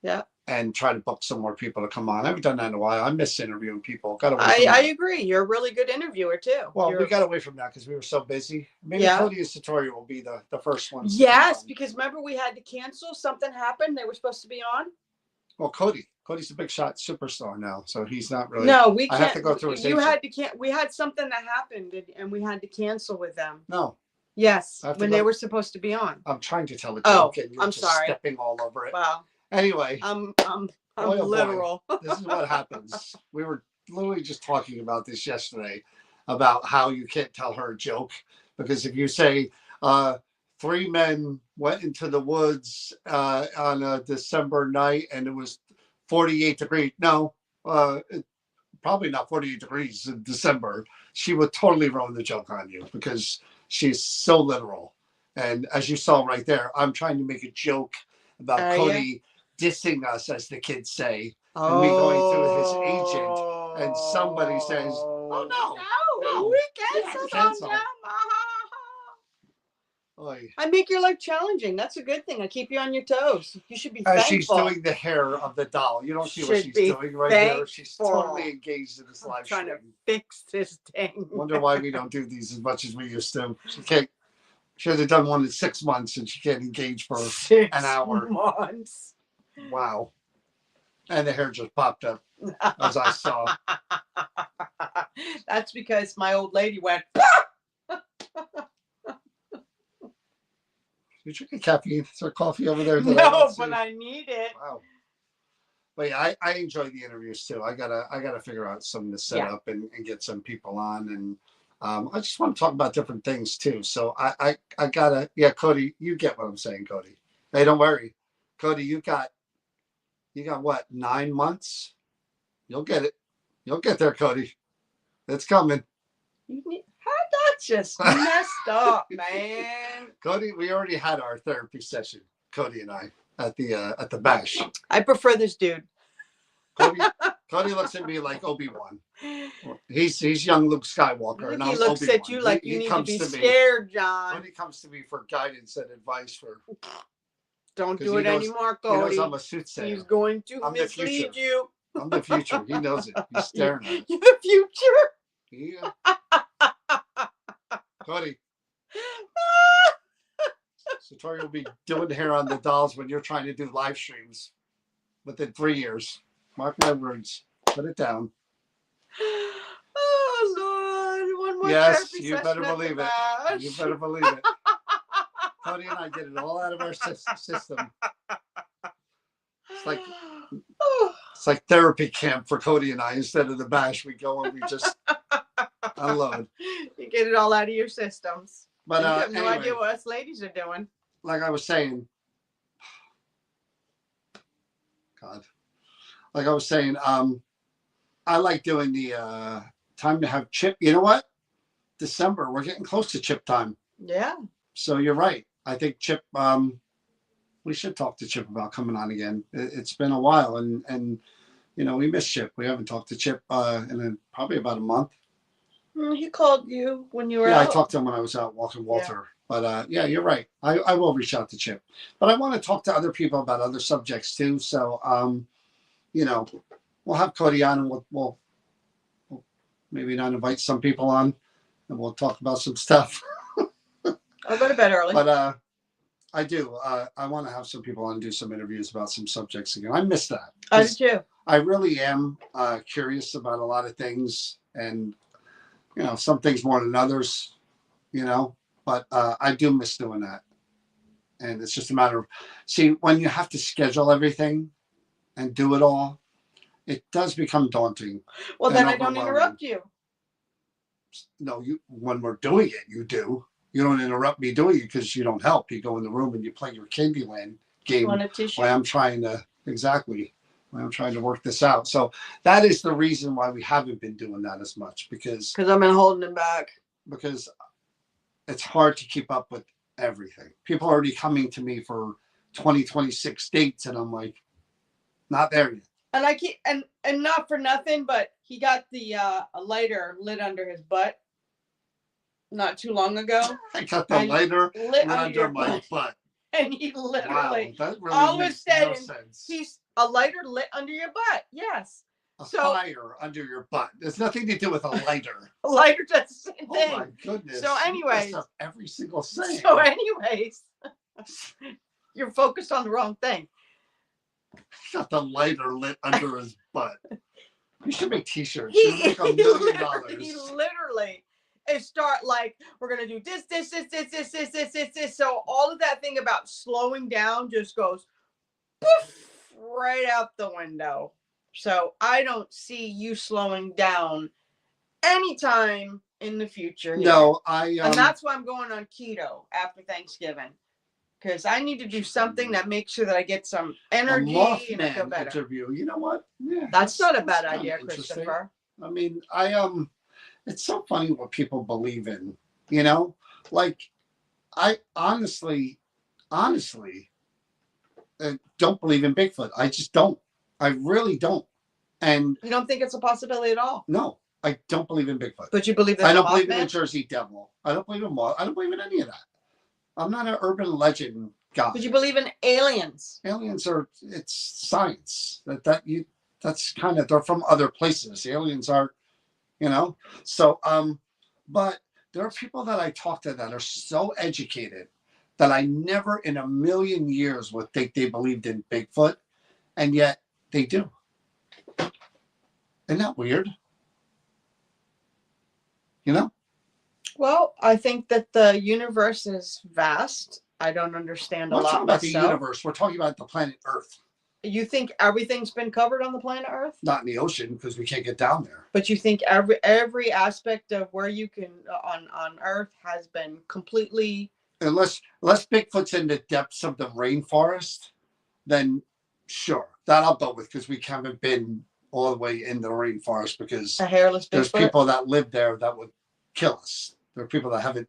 Yeah. And try to book some more people to come on. I haven't done that in a while. I miss interviewing people. I agree. You're a really good interviewer too. Well, we got away from that because we were so busy. Maybe Cody and Satori will be the first ones. Yes, because remember we had to cancel. Something happened. They were supposed to be on. Well, Cody's a big shot superstar now, so he's not really. No, we can't. I have to go through his agent. We had something that happened and we had to cancel with them. No. Yes, when they were supposed to be on. I'm trying to tell the joke and you're I'm just sorry. stepping all over it. Wow. Anyway, I'm boy, oh boy, literal. this is what happens. We were literally just talking about this yesterday about how you can't tell her a joke because if you say three men went into the woods on a December night and it was 48 degrees. No, probably not 48 degrees in December. She would totally ruin the joke on you because she's so literal. And as you saw right there, I'm trying to make a joke about Cody dissing us, as the kids say, and me going through his agent, and somebody says, "Oh no, we canceled on them." I make your life challenging. That's a good thing. I keep you on your toes. You should be thankful. She's doing the hair of the doll. You don't see what she's doing right there. She's totally engaged in this live stream. Trying to fix this thing. Wonder why we don't do these as much as we used to. She can't. She has done one in 6 months, and she can't engage for an hour. 6 months. Wow. And the hair just popped up, as I saw. That's because my old lady went. You drinking caffeine? Is there coffee over there? No, but I need it. Wow. But yeah, I enjoy the interviews too. I gotta figure out something to set up and get some people on, and I just want to talk about different things too. So I gotta, Cody, you get what I'm saying, Cody. Hey, don't worry, Cody, you got what, 9 months? You'll get it. You'll get there, Cody. It's coming. That's just messed up, man. Cody, we already had our therapy session, Cody and I, at the bash. I prefer this dude. Cody looks at me like Obi-Wan. He's young Luke Skywalker, and he looks Obi-Wan. At you like you need to be scared, John. Cody comes to me for guidance and advice for. Don't do it anymore, Cody. He knows I'm a soothsayer. He's going to mislead you. I'm the future. He knows it. He's staring at it. You're the future. Yeah. Cody. So Tori will be doing hair on the dolls when you're trying to do live streams within 3 years. Mark my words. Put it down. Oh Lord! One more. Yes, you better believe it. You better believe it. Cody and I get it all out of our system. It's like therapy camp for Cody and I. Instead of the bash, we go and we just unload. You get it all out of your systems. But you have no idea what us ladies are doing. Like I was saying, God. Like I was saying, I like doing the time to have Chip. You know what? December, we're getting close to Chip time. Yeah. So you're right. I think Chip. We should talk to Chip about coming on again. It's been a while, and we miss Chip. We haven't talked to Chip in probably about a month. He called you when you were out. Yeah, I talked to him when I was out walking Walter. Yeah. But yeah, you're right. I will reach out to Chip. But I want to talk to other people about other subjects too. So, we'll have Cody on, and we'll maybe not invite some people on, and we'll talk about some stuff. I'll go to bed early. But I do. I want to have some people on and do some interviews about some subjects again. I miss that. I do too. I really am curious about a lot of things, and some things more than others. But I do miss doing that. And it's just a matter of, when you have to schedule everything and do it all, it does become daunting. Well, then I don't interrupt you. No, when we're doing it, you do. You don't interrupt me doing it because you don't help. You go in the room and you play your Candyland game while I'm trying to work this out. So that is the reason why we haven't been doing that as much, because I've been holding him back. Because it's hard to keep up with everything. People are already coming to me for 2026 dates, and I'm like, not there yet. And I keep and not for nothing, but he got the a lighter lit under his butt not too long ago. I got the lighter lit under my butt. And he literally that really all makes no sense. He's a lighter lit under your butt. Yes. A fire under your butt. There's nothing to do with a lighter. A lighter does the same thing. Oh my goodness. So anyways. Every single thing. So anyways. You're focused on the wrong thing. He got the lighter lit under his butt. You should make t-shirts. You make $1 million. He literally start like, we're gonna do this. So all of that thing about slowing down just goes poof right out the window. So I don't see you slowing down anytime in the future. No, and that's why I'm going on keto after Thanksgiving. Because I need to do something that makes sure that I get some energy and I feel better. Interview. You know what? Yeah, that's not a bad idea, Christopher. I mean, it's so funny what people believe in. You know, like I honestly don't believe in Bigfoot. I just don't. I really don't. And you don't think it's a possibility at all? No, I don't believe in Bigfoot. But you believe I don't believe in the Jersey Devil. I don't believe in Moth. I don't believe in any of that. I'm not an urban legend guy. But you believe in aliens? Aliens it's science. That's kind of, they're from other places. Aliens are, So but there are people that I talk to that are so educated that I never in a million years would think they believed in Bigfoot, and yet they do. Isn't that weird? Well, I think that the universe is vast. I don't understand a lot. We're talking about the universe. We're talking about the planet Earth. You think everything's been covered on the planet Earth? Not in the ocean, because we can't get down there. But you think every aspect of where you can on Earth has been completely. Unless Bigfoot's in the depths of the rainforest, then sure, that I'll go with, because we haven't been all the way in the rainforest, because a hairless Bigfoot? There's people that live there that would kill us. There are people that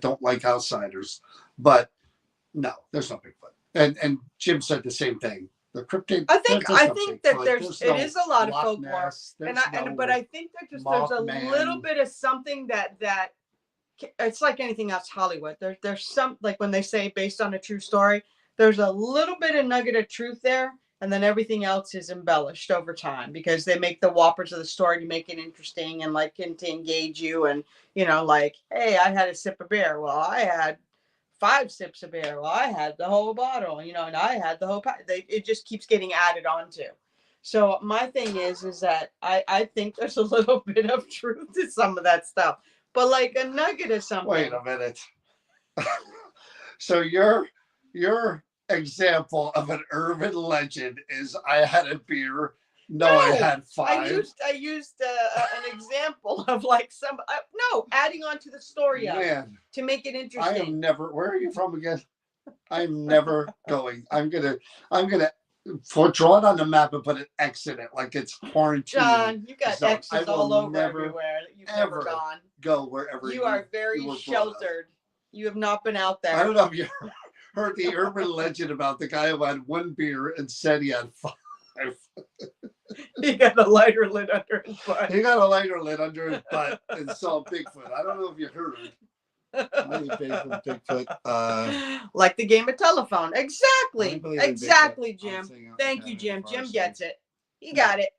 don't like outsiders. But no, there's no Bigfoot. And Jim said the same thing. The cryptid. I think that it is a lot of folklore, but I think that there's a little bit of something that it's like anything else Hollywood. There's some, like when they say based on a true story, there's a little bit of nugget of truth there, and then everything else is embellished over time because they make the whoppers of the story to make it interesting and to engage you, and like, hey, I had a sip of beer. Well, I had 5 sips of beer. Well, I had the whole bottle, and I had the whole it just keeps getting added onto. So my thing is that I think there's a little bit of truth to some of that stuff, but like a nugget of something. Wait a minute. So your example of an urban legend is I had a beer. No, I had 5. I used an example of like adding on to the story to make it interesting. I am never. Where are you from again? I'm never going. I'm gonna draw it on the map and put an X in it, like it's quarantine. John, you got X's all over everywhere. You've never gone. Go wherever you are. Very sheltered. You have not been out there. I don't know if you heard the urban legend about the guy who had 1 beer and said he had 5. He got a lighter lid under his butt. He got a lighter lid under his butt and saw Bigfoot. I don't know if you heard it. Bigfoot. Like the game of telephone. Exactly, Jim. Thank you, Jim. Jim gets it. He got it.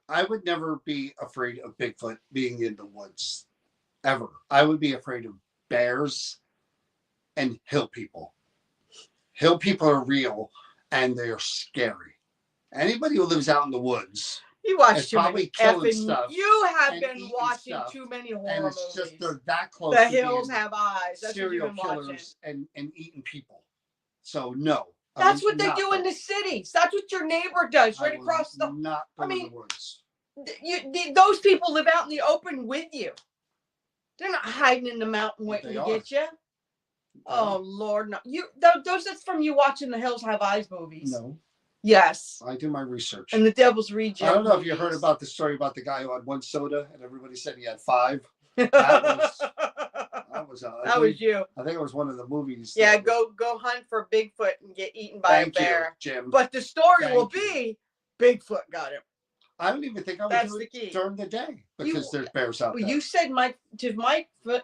I would never be afraid of Bigfoot being in the woods. Ever. I would be afraid of bears and hill people. Hill people are real and they are scary. Anybody who lives out in the woods, you watch too many effing stuff. You have been watching too many horror movies. And it's just they're that close. The hills have eyes. That's serial what you've been killers and eating people. So no. That's what they do in the cities. That's what your neighbor does right across the. Not in the woods. Those people live out in the open with you. They're not hiding in the mountain waiting to get you. Oh Lord, no! That's from you watching the Hills Have Eyes movies. No. Yes. I do my research. And the Devil's Reject. I don't know if you heard about the story about the guy who had 1 soda and everybody said he had 5. That was you. I think it was one of the movies. Yeah, go hunt for Bigfoot and get eaten by a bear. Jim. But the story will be Bigfoot got him. I don't even think I would do it during the day because there's bears out there. You said Mike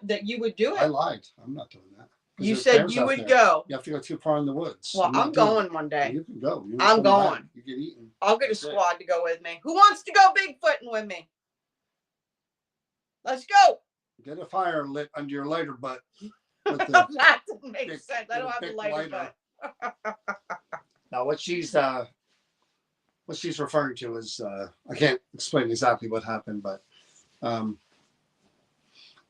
that you would do it. I lied. I'm not doing that. You said you would go. You have to go too far in the woods. Well, I'm going one day. You can go. I'm going. You get eaten. I'll get a squad to go with me. Who wants to go Bigfooting with me? Let's go. Get a fire lit under your lighter butt. That doesn't make sense. I don't have a lighter butt. Now, what she's referring to is I can't explain exactly what happened, but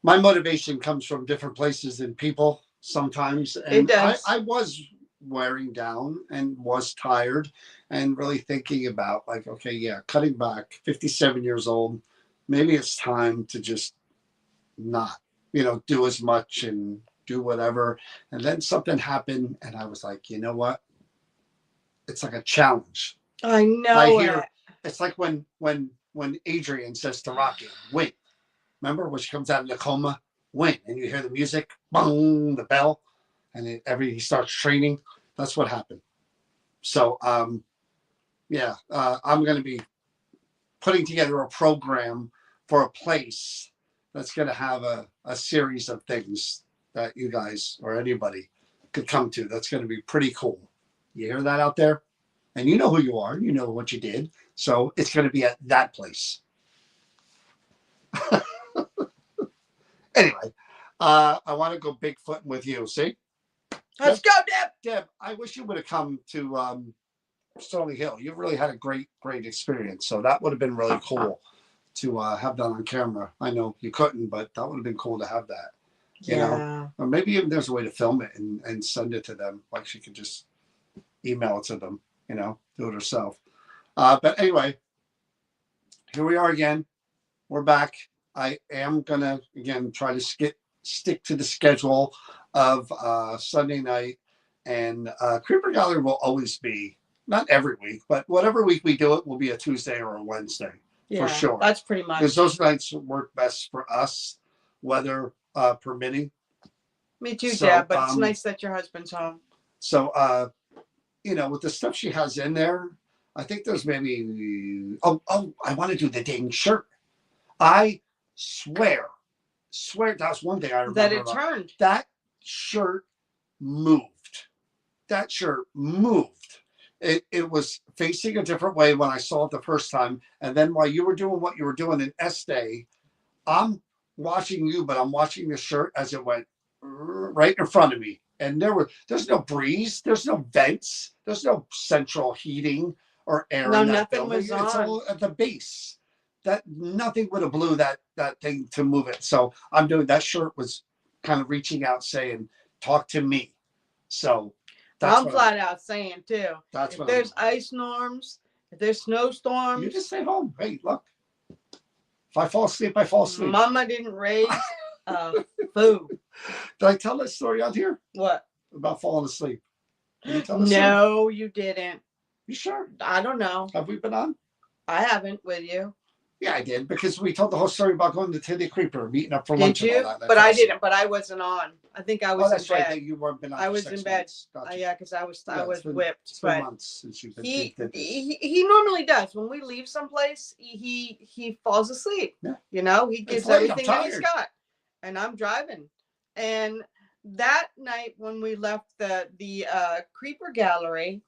my motivation comes from different places and people sometimes. And it does. I was wearing down and was tired and really thinking about like, okay, yeah, cutting back, 57 years old, maybe it's time to just not, do as much and do whatever. And then something happened and I was like, you know what? It's like a challenge. I I know hear it. it's like when Adrian says to Rocky, win. Remember when she comes out of the coma, win, and you hear the music, boom, the bell, and he starts training. That's what happened. So yeah, I'm going to be putting together a program for a place that's going to have a series of things that you guys or anybody could come to. That's going to be pretty cool. You hear that out there? And you know who you are. You know what you did. So it's going to be at that place. Anyway, I want to go Bigfooting with you. See? Let's go, Deb. Deb, I wish you would have come to Stony Hill. You've really had a great experience. So that would have been really cool to have that on camera. I know you couldn't, but that would have been cool to have that. You know? Or maybe even there's a way to film it and send it to them. Like she could just email it to them, do it herself. But anyway, here we are again. We're back. I am going to, again, try to stick to the schedule of Sunday night. And Creeper Gallery will always be, not every week, but whatever week we do it will be a Tuesday or a Wednesday. Yeah, for sure. That's pretty much. Because those nights work best for us, weather permitting. Me too, Deb, but it's nice that your husband's home. So, with the stuff she has in there, I think there's maybe, I want to do the dang shirt. I swear, that's one thing I remember. That it turned. That shirt moved. That shirt moved. It was facing a different way when I saw it the first time. And then while you were doing what you were doing in Estee, I'm watching you, but I'm watching the shirt as it went right in front of me. And there's no breeze, there's no vents, there's no central heating or air. No, nothing was on. It's all at the base. That nothing would have blew that thing to move it. So I'm doing that shirt was kind of reaching out saying, talk to me. So I'm flat out saying too. That's if there's ice storms, if there's snowstorms, you just stay home. Hey, look. If I fall asleep, I fall asleep. Mama didn't raise food. Did I tell that story out here? What? About falling asleep. Did you tell the story? You didn't. You sure? I don't know. Have we been on? I haven't with you. Yeah, I did, because we told the whole story about going to Teddy Creeper, meeting up for lunch. Did you? But I didn't. But I wasn't on. I think I was in bed. Right. You weren't been on. I was in bed. Gotcha. Yeah, because I was whipped. It's been months since you've been. He normally does. When we leave someplace, he falls asleep. Yeah. He gives everything that he's got, and I'm driving. And that night when we left the Creeper Gallery,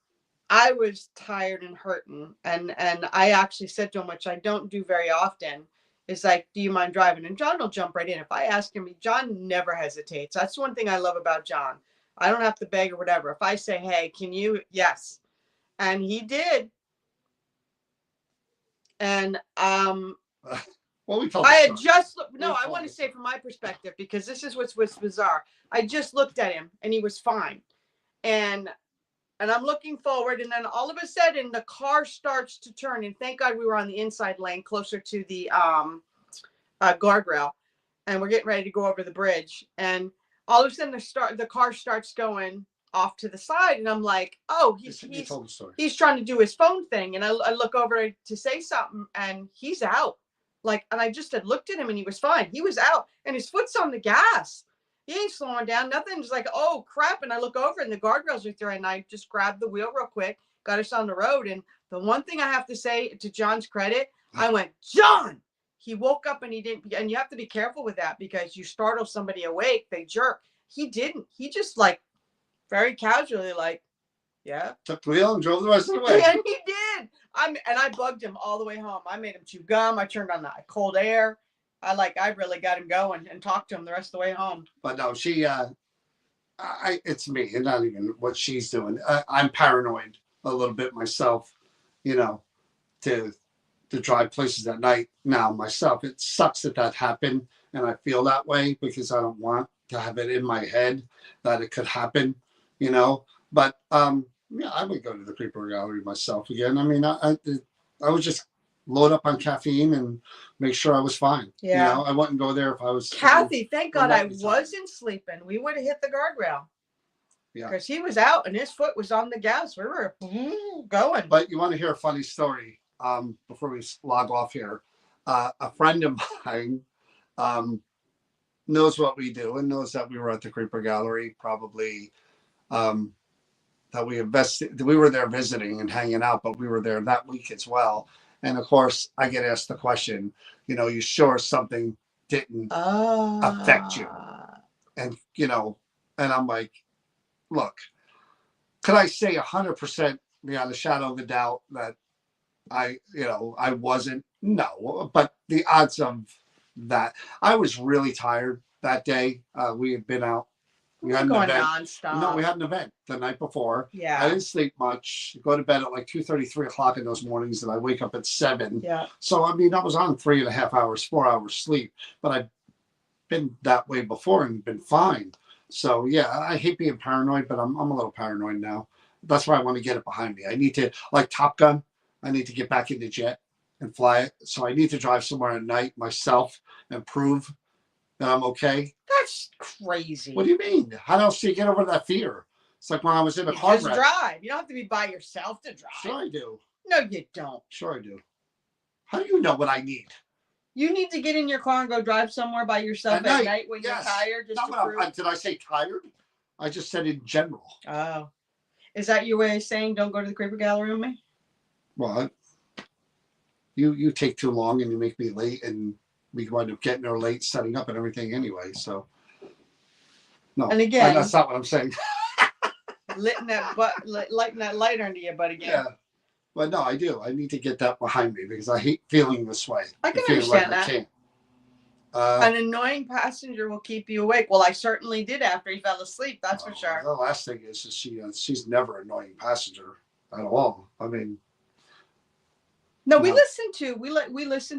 I was tired and hurting, and I actually said to him, which I don't do very often, is like, do you mind driving? And John will jump right in. If I ask him, John never hesitates. That's one thing I love about John. I don't have to beg or whatever. If I say, hey, can you? Yes. And he did. And well, we told I had just I want to say from my perspective, because this is what's bizarre. I just looked at him and he was fine. And I'm looking forward, and then all of a sudden the car starts to turn, and thank God we were on the inside lane closer to the guardrail, and we're getting ready to go over the bridge, and all of a sudden the car starts going off to the side, and I'm like, oh, he's trying to do his phone thing, and I look over to say something, and he's out, and I just had looked at him, and he was fine. He was out, and his foot's on the gas. He ain't slowing down, nothing. Just like, oh crap. And I look over and the guardrails are there, and I just grabbed the wheel real quick, got us on the road. And the one thing I have to say to John's credit, I went, John, he woke up, and he didn't, and you have to be careful with that, because you startle somebody awake, they jerk. He didn't. He just very casually, yeah. Took the wheel and drove the rest of the way. And he did. And I bugged him all the way home. I made him chew gum. I turned on the cold air. I really got him going and talked to him the rest of the way home. But no, she, it's me, and not even what she's doing. I'm paranoid a little bit myself, to drive places at night now myself. It sucks that happened, and I feel that way because I don't want to have it in my head that it could happen, But yeah, I would go to the Creeper Gallery myself again. I mean, I would just load up on caffeine and make sure I was fine. Yeah. You know, I wouldn't go there if I was. Kathy, thank God I remotely tired. wasn't sleeping. We would have hit the guardrail. Yeah. Because he was out and his foot was on the gas. We were going. But you want to hear a funny story before we log off here? A friend of mine knows what we do and knows that we were at the Creeper Gallery, probably that we were there visiting and hanging out, but we were there that week as well. And of course, I get asked the question, you know, you sure something didn't affect you? And, you know, and I'm like, look, could I say 100% beyond a shadow of a doubt that I wasn't? No, but the odds of that, I was really tired that day. We had been out. We had an event. Nonstop. No, we had an event the night before. Yeah. I didn't sleep much. Go to bed at like 2:30, 3 o'clock in those mornings, and I wake up at 7. Yeah. So I mean, I was on 3.5 hours, 4 hours sleep, but I've been that way before and been fine. So yeah, I hate being paranoid, but I'm a little paranoid now. That's why I want to get it behind me. I need to, like Top Gun, I need to get back in the jet and fly it. So I need to drive somewhere at night myself and prove that I'm okay. That's crazy. What do you mean? How else do you get over that fear? It's like when I was in a car wreck. Drive. You don't have to be by yourself to drive. Sure I do. No, you don't. Sure I do. How do you know what I need? You need to get in your car and go drive somewhere by yourself at night when you're tired. Just did I say tired? I just said in general. Oh. Is that your way of saying don't go to the Creeper Gallery with me? Well, you take too long and you make me late, and we wind up getting there late, setting up and everything anyway. So, no. And again, that's not what I'm saying. lighting that light under your butt again. Yeah, but no, I do. I need to get that behind me because I hate feeling this way. I can understand that. I can't. An annoying passenger will keep you awake. Well, I certainly did after he fell asleep. That's for sure. The last thing is she's never an annoying passenger at all. I mean, no, we listen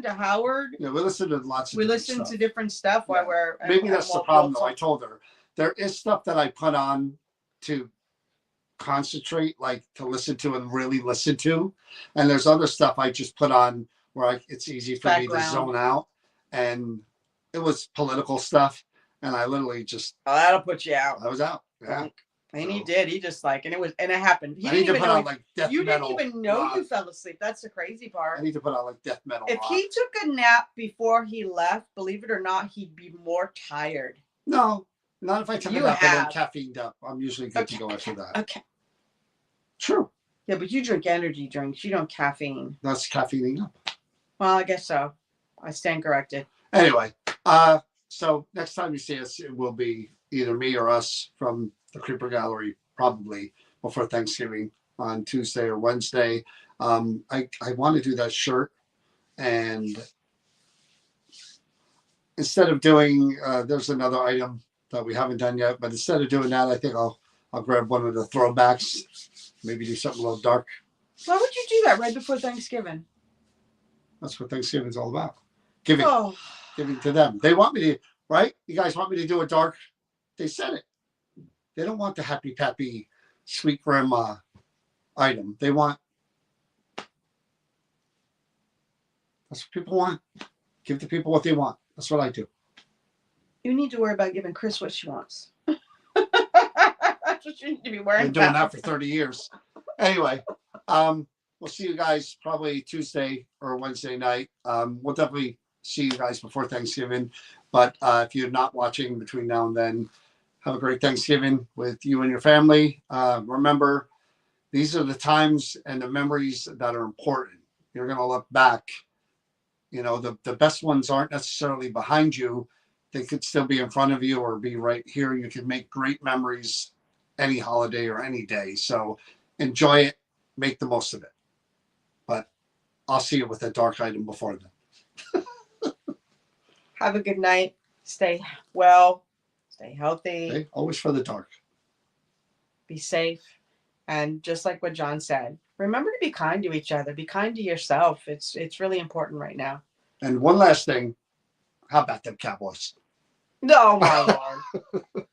to Howard. Yeah, we listen to lots of. We listen to different stuff while we're. Maybe that's the problem, though. I told her there is stuff that I put on to concentrate, like to listen to and really listen to, and there's other stuff I just put on where it's easy for me to zone out, and it was political stuff, and I literally just. Oh, that'll put you out. I was out. Yeah. And he did. He just and it happened. He didn't even know. Like death you metal didn't even know rock. You fell asleep. That's the crazy part. I need to put on like death metal. If he took a nap before he left, believe it or not, he'd be more tired. No, not if I took a nap and then caffeined up. I'm usually good to go after that. Okay. True. Yeah, but you drink energy drinks. You don't caffeine. That's caffeining up. Well, I guess so. I stand corrected. Anyway, so next time you see us, it will be either me or us from the Creeper Gallery, probably before Thanksgiving on Tuesday or Wednesday. I want to do that shirt, and instead of doing, there's another item that we haven't done yet, but instead of doing that, I think I'll grab one of the throwbacks, maybe do something a little dark. Why would you do that right before Thanksgiving? That's what Thanksgiving's all about. Giving to them. They want me to, right? You guys want me to do a dark? They said it. They don't want the happy pappy sweet grandma item. They want. That's what people want. Give the people what they want. That's what I do. You need to worry about giving Chris what she wants. That's what you need to be worrying about. Been doing that for 30 years. Anyway, we'll see you guys probably Tuesday or Wednesday night. We'll definitely see you guys before Thanksgiving. But if you're not watching between now and then, have a great Thanksgiving with you and your family. Remember, these are the times and the memories that are important. You're going to look back. You know, the best ones aren't necessarily behind you. They could still be in front of you or be right here. You can make great memories any holiday or any day. So enjoy it. Make the most of it. But I'll see you with a dark item before then. Have a good night. Stay well. Stay healthy. Okay. Always for the dark. Be safe. And just like what John said, remember to be kind to each other. Be kind to yourself. It's really important right now. And one last thing. How about them Cowboys? No, my Lord.